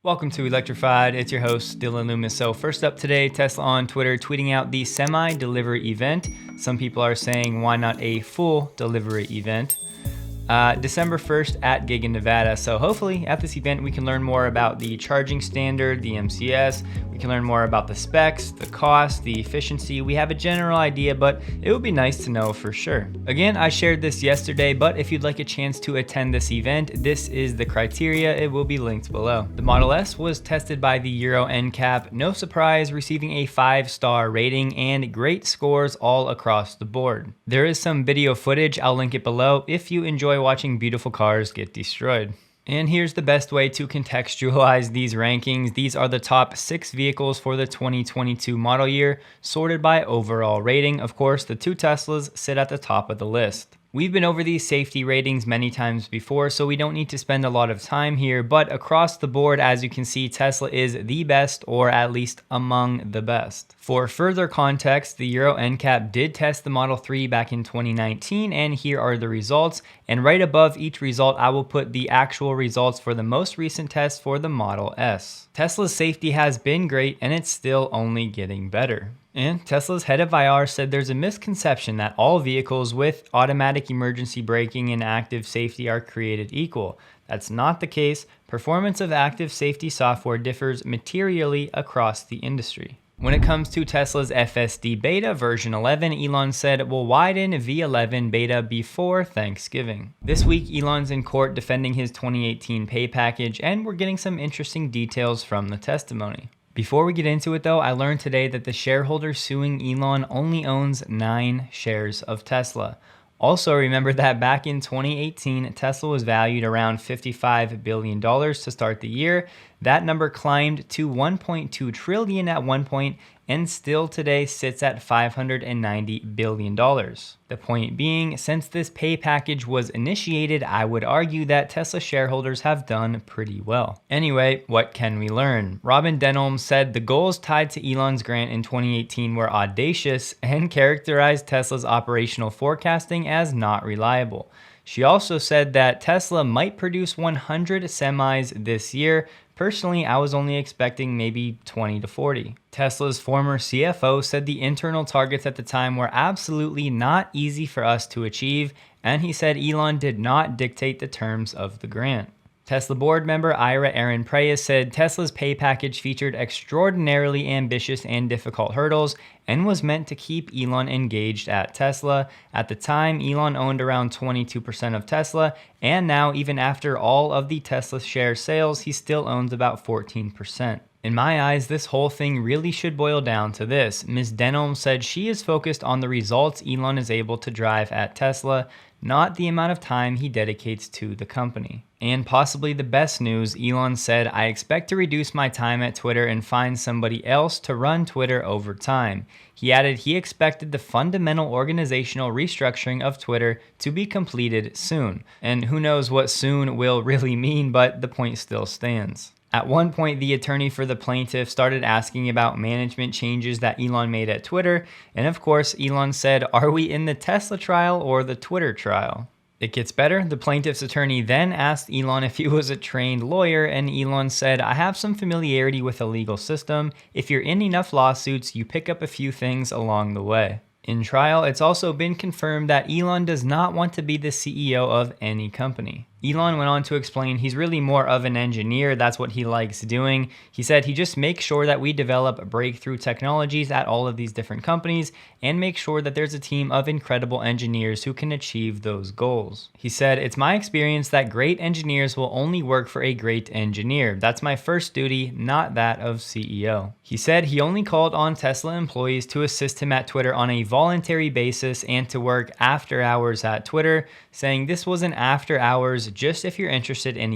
Welcome to Electrified. It's your host, Dylan Loomis. So first up today, Tesla on Twitter tweeting out the semi-delivery event. Some people are saying, why not a full delivery event? December 1st at Gig in Nevada. So hopefully at this event, we can learn more about the charging standard, the MCS. We can learn more about the specs, the cost, the efficiency. We have a general idea, but it would be nice to know for sure. Again, I shared this yesterday, but if you'd like a chance to attend this event, this is the criteria. It will be linked below. The Model S was tested by the Euro NCAP. No surprise, receiving a 5-star rating and great scores all across the board. There is some video footage. I'll link it below if you enjoy watching beautiful cars get destroyed. And here's the best way to contextualize these rankings. These are the top 6 vehicles for the 2022 model year, sorted by overall rating. Of course, the 2 Teslas sit at the top of the list. We've been over these safety ratings many times before, so we don't need to spend a lot of time here, but across the board, as you can see, Tesla is the best, or at least among the best. For further context, the Euro NCAP did test the Model 3 back in 2019, and here are the results. And right above each result, I will put the actual results for the most recent test for the Model S. Tesla's safety has been great, and it's still only getting better. And Tesla's head of IR said there's a misconception that all vehicles with automatic emergency braking and active safety are created equal. That's not the case. Performance of active safety software differs materially across the industry. When it comes to Tesla's FSD Beta V11, Elon said it will widen V11 beta before Thanksgiving. This week, Elon's in court defending his 2018 pay package, and we're getting some interesting details from the testimony. Before we get into it though, I learned today that the shareholder suing Elon only owns 9 shares of Tesla. Also, remember that back in 2018, Tesla was valued around $55 billion to start the year. That number climbed to $1.2 trillion at one point, and still today sits at $590 billion. The point being, since this pay package was initiated, I would argue that Tesla shareholders have done pretty well. Anyway, what can we learn? Robin Denholm said the goals tied to Elon's grant in 2018 were audacious and characterized Tesla's operational forecasting as not reliable. She also said that Tesla might produce 100 semis this year. Personally, I was only expecting maybe 20 to 40. Tesla's former CFO said the internal targets at the time were absolutely not easy for us to achieve, and he said Elon did not dictate the terms of the grant. Tesla board member Ira Aaron Prius said Tesla's pay package featured extraordinarily ambitious and difficult hurdles and was meant to keep Elon engaged at Tesla. At the time, Elon owned around 22% of Tesla, and now even after all of the Tesla share sales, he still owns about 14%. In my eyes, this whole thing really should boil down to this. Ms. Denholm said she is focused on the results Elon is able to drive at Tesla, not the amount of time he dedicates to the company. And possibly the best news, Elon said, I expect to reduce my time at Twitter and find somebody else to run Twitter over time. He added he expected the fundamental organizational restructuring of Twitter to be completed soon. And who knows what soon will really mean, but the point still stands. At one point, the attorney for the plaintiff started asking about management changes that Elon made at Twitter. And of course, Elon said, are we in the Tesla trial or the Twitter trial? It gets better. The plaintiff's attorney then asked Elon if he was a trained lawyer, and Elon said, I have some familiarity with the legal system. If you're in enough lawsuits, you pick up a few things along the way. In trial, it's also been confirmed that Elon does not want to be the CEO of any company. Elon went on to explain he's really more of an engineer. That's what he likes doing. He said he just makes sure that we develop breakthrough technologies at all of these different companies and make sure that there's a team of incredible engineers who can achieve those goals. He said, it's my experience that great engineers will only work for a great engineer. That's my first duty, not that of CEO. He said he only called on Tesla employees to assist him at Twitter on a voluntary basis and to work after hours at Twitter, saying this was an after hours just if you're interested in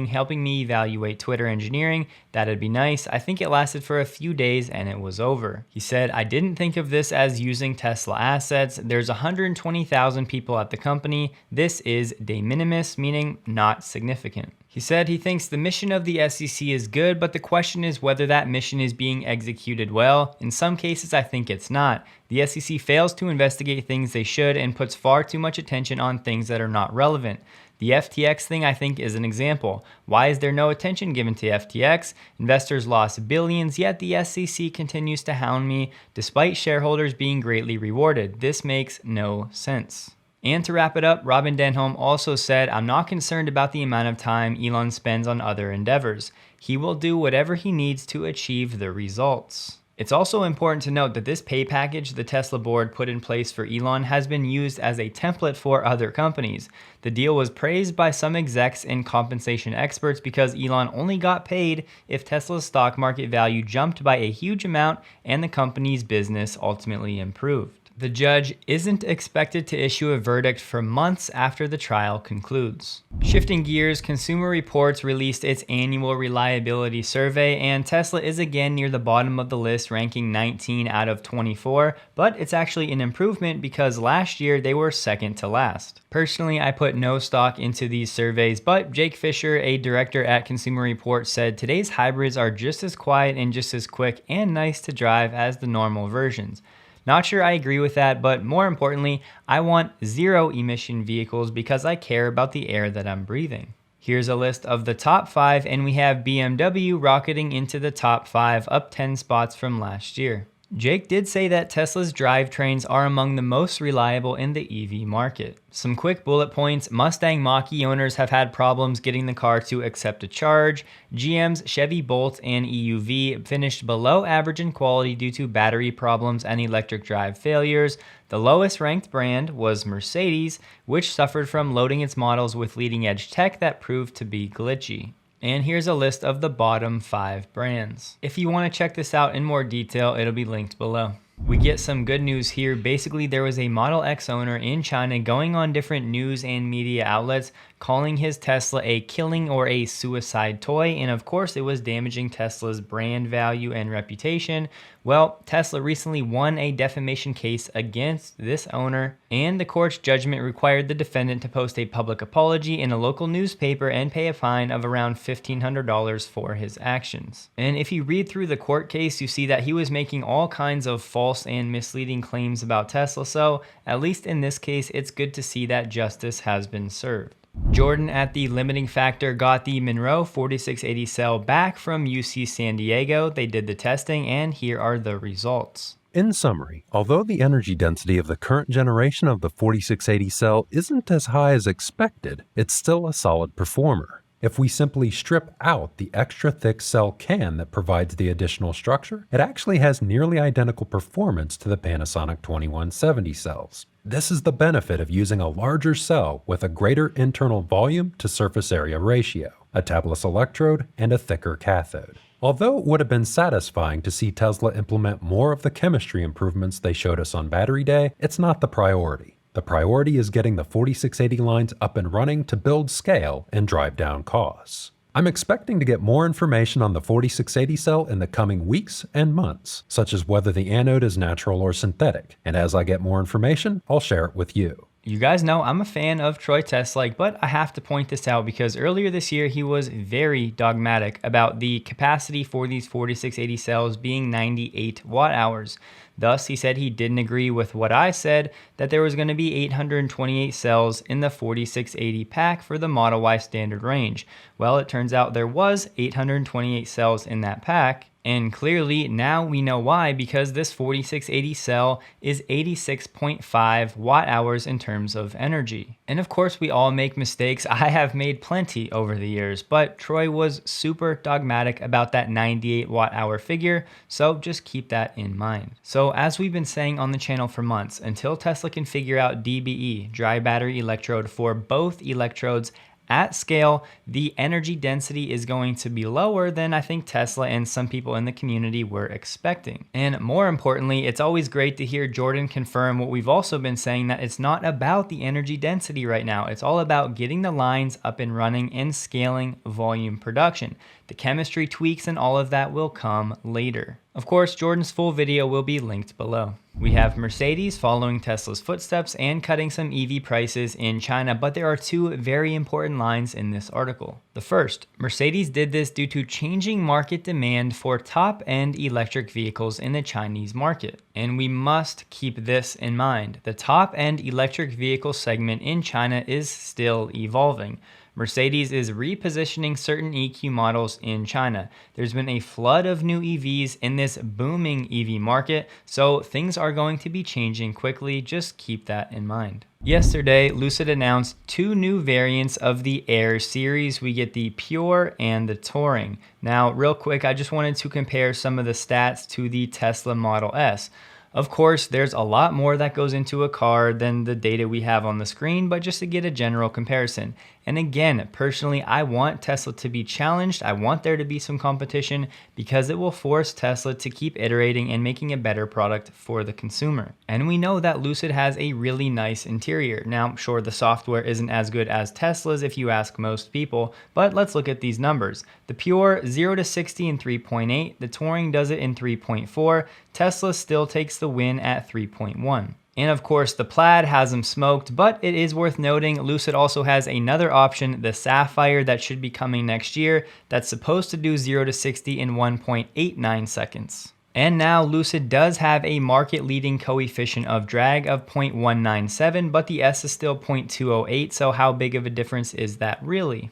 helping me evaluate Twitter engineering, that'd be nice. I think it lasted for a few days and it was over. He said, I didn't think of this as using Tesla assets. There's 120,000 people at the company. This is de minimis, meaning not significant. He said he thinks the mission of the SEC is good, but the question is whether that mission is being executed well. In some cases, I think it's not. The SEC fails to investigate things they should and puts far too much attention on things that are not relevant. The FTX thing, I think, is an example. Why is there no attention given to FTX? Investors lost billions, yet the SEC continues to hound me despite shareholders being greatly rewarded. This makes no sense. And to wrap it up, Robin Denholm also said, "I'm not concerned about the amount of time Elon spends on other endeavors. He will do whatever he needs to achieve the results." It's also important to note that this pay package the Tesla board put in place for Elon has been used as a template for other companies. The deal was praised by some execs and compensation experts because Elon only got paid if Tesla's stock market value jumped by a huge amount and the company's business ultimately improved. The judge isn't expected to issue a verdict for months after the trial concludes. Shifting gears, Consumer Reports released its annual reliability survey, and Tesla is again near the bottom of the list, ranking 19 out of 24, but it's actually an improvement because last year they were second to last. Personally, I put no stock into these surveys, but Jake Fisher, a director at Consumer Reports, said today's hybrids are just as quiet and just as quick and nice to drive as the normal versions. Not sure I agree with that, but more importantly, I want zero emission vehicles because I care about the air that I'm breathing. Here's a list of the top 5, and we have BMW rocketing into the top 5, up 10 spots from last year. Jake did say that Tesla's drivetrains are among the most reliable in the EV market. Some quick bullet points: Mustang Mach-E owners have had problems getting the car to accept a charge. GM's Chevy Bolt and EUV finished below average in quality due to battery problems and electric drive failures. The lowest ranked brand was Mercedes, which suffered from loading its models with leading edge tech that proved to be glitchy. And here's a list of the bottom 5 brands. If you want to check this out in more detail, it'll be linked below. We get some good news here. Basically, there was a Model X owner in China going on different news and media outlets calling his Tesla a killing or a suicide toy, and of course it was damaging Tesla's brand value and reputation. Well, Tesla recently won a defamation case against this owner, and the court's judgment required the defendant to post a public apology in a local newspaper and pay a fine of around $1,500 for his actions. And if you read through the court case, you see that he was making all kinds of false and misleading claims about Tesla, so at least in this case, it's good to see that justice has been served. Jordan at the Limiting Factor got the Monroe 4680 cell back from UC San Diego. They did the testing, and here are the results. In summary, although the energy density of the current generation of the 4680 cell isn't as high as expected, it's still a solid performer. If we simply strip out the extra thick cell can that provides the additional structure, it actually has nearly identical performance to the Panasonic 2170 cells. This is the benefit of using a larger cell with a greater internal volume to surface area ratio, a tabless electrode, and a thicker cathode. Although it would have been satisfying to see Tesla implement more of the chemistry improvements they showed us on Battery Day, it's not the priority. The priority is getting the 4680 lines up and running to build scale and drive down costs. I'm expecting to get more information on the 4680 cell in the coming weeks and months, such as whether the anode is natural or synthetic, and as I get more information, I'll share it with you. You guys know I'm a fan of Troy Teslike, but I have to point this out because earlier this year he was very dogmatic about the capacity for these 4680 cells being 98 watt hours. Thus, he said he didn't agree with what I said, that there was going to be 828 cells in the 4680 pack for the Model Y standard range. Well, it turns out there was 828 cells in that pack. And clearly now we know why, because this 4680 cell is 86.5 watt hours in terms of energy. And of course we all make mistakes. I have made plenty over the years, but Troy was super dogmatic about that 98 watt hour figure, so just keep that in mind. So as we've been saying on the channel for months, until Tesla can figure out DBE, dry battery electrode, for both electrodes at scale, the energy density is going to be lower than I think Tesla and some people in the community were expecting. And more importantly, it's always great to hear Jordan confirm what we've also been saying, that it's not about the energy density right now. It's all about getting the lines up and running and scaling volume production. The chemistry tweaks and all of that will come later. Of course, Jordan's full video will be linked below. We have Mercedes following Tesla's footsteps and cutting some EV prices in China, but there are two very important lines in this article. The first, Mercedes did this due to changing market demand for top-end electric vehicles in the Chinese market. And we must keep this in mind. The top-end electric vehicle segment in China is still evolving. Mercedes is repositioning certain EQ models in China. There's been a flood of new EVs in this booming EV market, so things are going to be changing quickly. Just keep that in mind. Yesterday, Lucid announced two new variants of the Air series. We get the Pure and the Touring. Now, real quick, I just wanted to compare some of the stats to the Tesla Model S. Of course, there's a lot more that goes into a car than the data we have on the screen, but just to get a general comparison. And again, personally, I want Tesla to be challenged. I want there to be some competition because it will force Tesla to keep iterating and making a better product for the consumer. And we know that Lucid has a really nice interior. Now, sure, the software isn't as good as Tesla's if you ask most people, but let's look at these numbers. The Pure 0 to 60 in 3.8, the Touring does it in 3.4, Tesla still takes the win at 3.1. And of course, the Plaid has them smoked, but it is worth noting Lucid also has another option, the Sapphire, that should be coming next year, that's supposed to do 0 to 60 in 1.89 seconds. And now Lucid does have a market-leading coefficient of drag of 0.197, but the S is still 0.208, so how big of a difference is that really?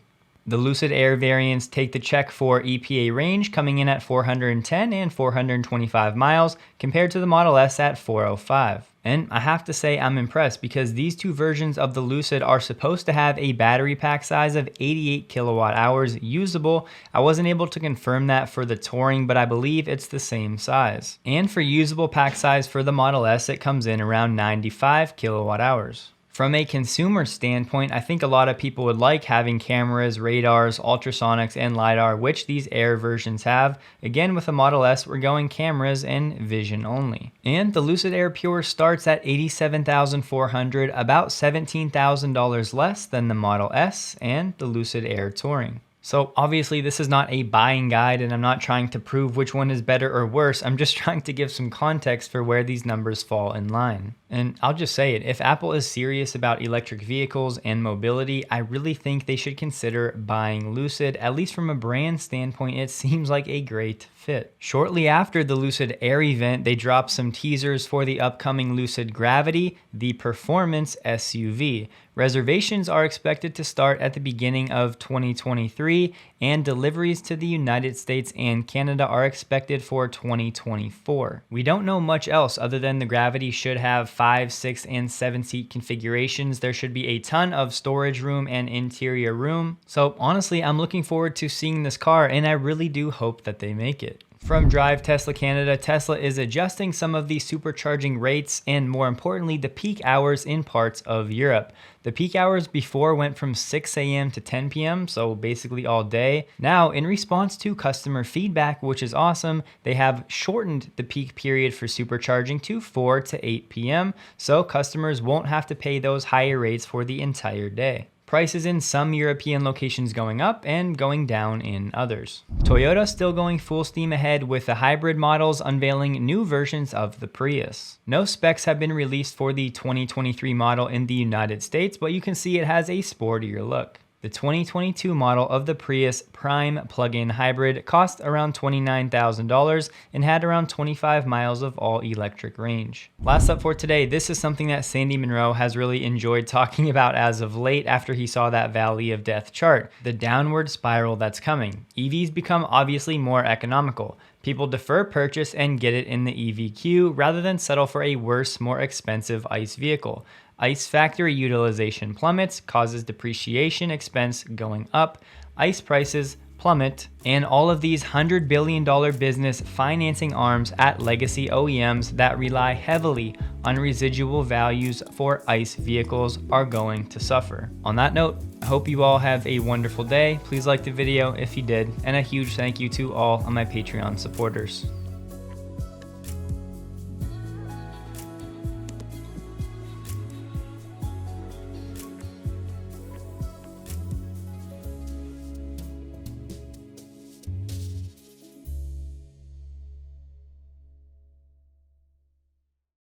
The Lucid Air variants take the check for EPA range, coming in at 410 and 425 miles, compared to the Model S at 405. And I have to say I'm impressed because these two versions of the Lucid are supposed to have a battery pack size of 88 kilowatt hours usable. I wasn't able to confirm that for the Touring, but I believe it's the same size. And for usable pack size for the Model S, it comes in around 95 kilowatt hours. From a consumer standpoint, I think a lot of people would like having cameras, radars, ultrasonics, and LiDAR, which these Air versions have. Again, with the Model S, we're going cameras and vision only. And the Lucid Air Pure starts at $87,400, about $17,000 less than the Model S and the Lucid Air Touring. So obviously this is not a buying guide and I'm not trying to prove which one is better or worse. I'm just trying to give some context for where these numbers fall in line. And I'll just say it, if Apple is serious about electric vehicles and mobility, I really think they should consider buying Lucid. At least from a brand standpoint, it seems like a great fit. Shortly after the Lucid Air event, they dropped some teasers for the upcoming Lucid Gravity, the performance SUV. Reservations are expected to start at the beginning of 2023, and deliveries to the United States and Canada are expected for 2024. We don't know much else other than the Gravity should have 5, 6, and 7 seat configurations. There should be a ton of storage room and interior room. So honestly, I'm looking forward to seeing this car and I really do hope that they make it. From Drive Tesla Canada, Tesla is adjusting some of the supercharging rates and more importantly, the peak hours in parts of Europe. The peak hours before went from 6 a.m. to 10 p.m., so basically all day. Now, in response to customer feedback, which is awesome, they have shortened the peak period for supercharging to 4 to 8 p.m., so customers won't have to pay those higher rates for the entire day. Prices in some European locations going up and going down in others. Toyota still going full steam ahead with the hybrid models, unveiling new versions of the Prius. No specs have been released for the 2023 model in the United States, but you can see it has a sportier look. The 2022 model of the Prius Prime plug-in hybrid cost around $29,000 and had around 25 miles of all-electric range. Last up for today, this is something that Sandy Monroe has really enjoyed talking about as of late after he saw that Valley of Death chart, the downward spiral that's coming. EVs become obviously more economical. People defer purchase and get it in the EV queue rather than settle for a worse, more expensive ICE vehicle. ICE factory utilization plummets, causes depreciation expense going up, ICE prices plummet, and all of these $100 billion business financing arms at legacy OEMs that rely heavily on residual values for ICE vehicles are going to suffer. On that note, I hope you all have a wonderful day. Please like the video if you did, and a huge thank you to all of my Patreon supporters.